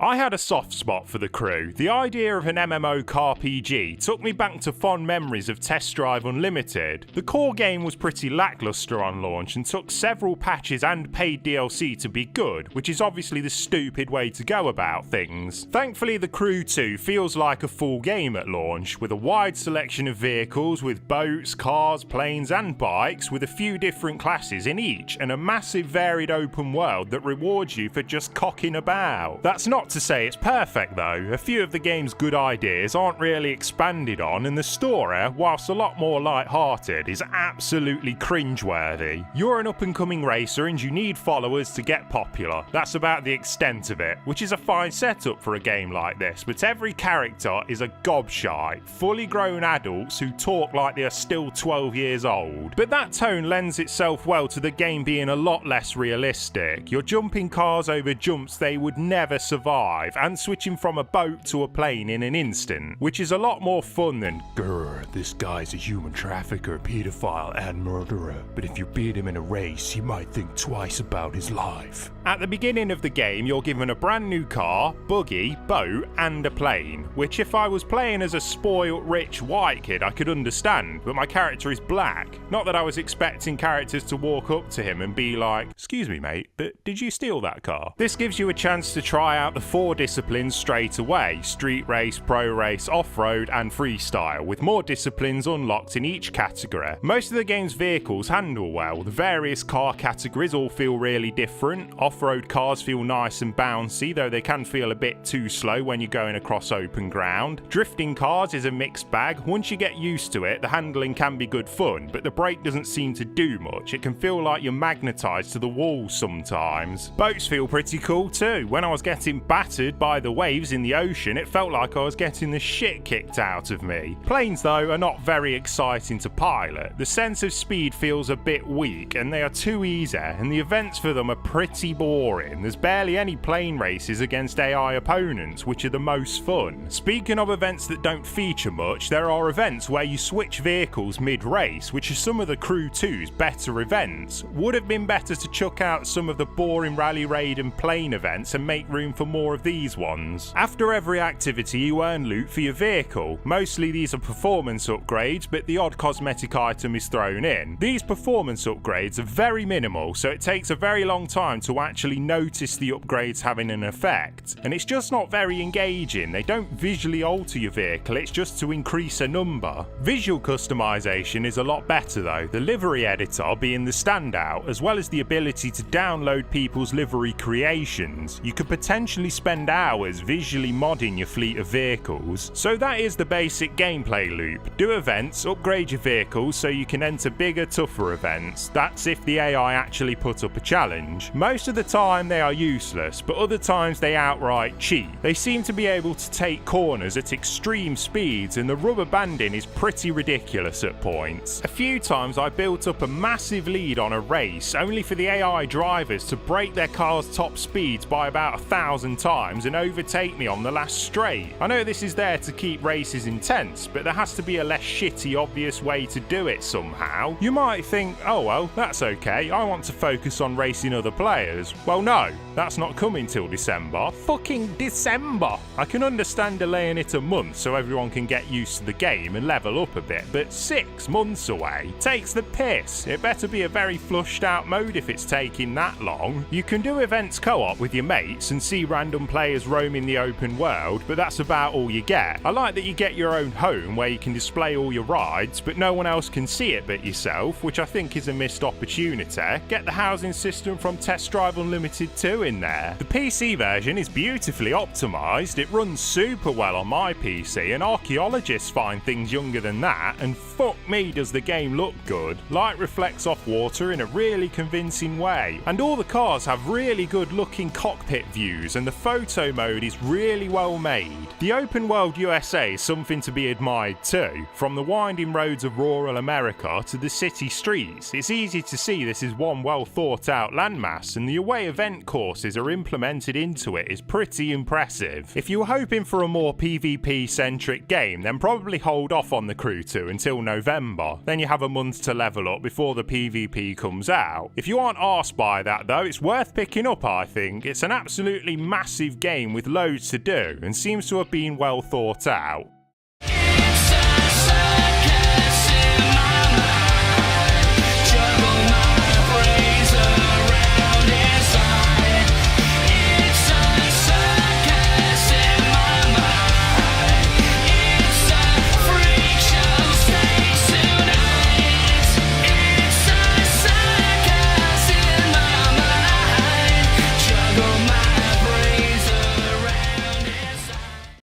I had a soft spot for The Crew. The idea of an MMO-RPG took me back to fond memories of Test Drive Unlimited. The core game was pretty lackluster on launch and took several patches and paid DLC to be good, which is obviously the stupid way to go about things. Thankfully, The Crew 2 feels like a full game at launch, with a wide selection of vehicles with boats, cars, planes and bikes, with a few different classes in each, and a massive varied open world that rewards you for just cocking about. That's not to say it's perfect though. A few of the game's good ideas aren't really expanded on, and the story, whilst a lot more light-hearted, is absolutely cringeworthy. You're an up-and-coming racer and you need followers to get popular. That's about the extent of it, which is a fine setup for a game like this, but every character is a gobshite, fully grown adults who talk like they are still 12 years old. But that tone lends itself well to the game being a lot less realistic. You're jumping cars over jumps they would never survive, and switching from a boat to a plane in an instant, which is a lot more fun than "Grr, this guy's a human trafficker, pedophile and murderer, but if you beat him in a race, he might think twice about his life." At the beginning of the game, you're given a brand new car, buggy, boat and a plane, which if I was playing as a spoiled rich white kid I could understand, but my character is black. Not that I was expecting characters to walk up to him and be like, "Excuse me mate, but did you steal that car?" This gives you a chance to try out the 4 disciplines straight away: street race, pro race, off-road and freestyle, with more disciplines unlocked in each category. Most of the game's vehicles handle well. The various car categories all feel really different. Off-road cars feel nice and bouncy, though they can feel a bit too slow when you're going across open ground. Drifting cars is a mixed bag. Once you get used to it, the handling can be good fun, but the brake doesn't seem to do much. It can feel like you're magnetised to the walls sometimes. Boats feel pretty cool too. When I was getting battered by the waves in the ocean, it felt like I was getting the shit kicked out of me. Planes though are not very exciting to pilot. The sense of speed feels a bit weak and they are too easy, and the events for them are pretty boring. There's barely any plane races against AI opponents, which are the most fun. Speaking of events that don't feature much, there are events where you switch vehicles mid-race, which are some of the Crew 2's better events. Would have been better to chuck out some of the boring rally raid and plane events and make room for more of these ones. After every activity you earn loot for your vehicle. Mostly these are performance upgrades, but the odd cosmetic item is thrown in. These performance upgrades are very minimal, so it takes a very long time to actually notice the upgrades having an effect, and it's just not very engaging. They don't visually alter your vehicle, it's just to increase a number. Visual customization is a lot better though, the livery editor being the standout, as well as the ability to download people's livery creations. You could potentially spend hours visually modding your fleet of vehicles. So that is the basic gameplay loop. Do events, upgrade your vehicles so you can enter bigger, tougher events. That's if the AI actually put up a challenge. Most of the time they are useless, but other times they outright cheat. They seem to be able to take corners at extreme speeds, and the rubber banding is pretty ridiculous at points. A few times I built up a massive lead on a race, only for the AI drivers to break their car's top speeds by about 1,000 times and overtake me on the last straight. I know this is there to keep races intense, but there has to be a less shitty, obvious way to do it somehow. You might think, oh well, that's okay, I want to focus on racing other players. Well no, that's not coming till December. Fucking December! I can understand delaying it a month so everyone can get used to the game and level up a bit, but 6 months away takes the piss. It better be a very flushed out mode if it's taking that long. You can do events co-op with your mates and see random players roaming the open world, but that's about all you get. I like that you get your own home where you can display all your rides, but no one else can see it but yourself, which I think is a missed opportunity. Get the housing system from Test Drive Unlimited 2 in there. The PC version is beautifully optimised, it runs super well on my PC, and archaeologists find things younger than that, and fuck me does the game look good. Light reflects off water in a really convincing way, and all the cars have really good looking cockpit views, and the photo mode is really well made. The open world USA is something to be admired too. From the winding roads of rural America to the city streets, it's easy to see this is one well thought out landmass, and the away event core resources are implemented into it is pretty impressive. If you were hoping for a more PvP-centric game, then probably hold off on the Crew 2 until November. Then you have a month to level up before the PvP comes out. If you aren't arsed by that though, it's worth picking up, I think. It's an absolutely massive game with loads to do, and seems to have been well thought out.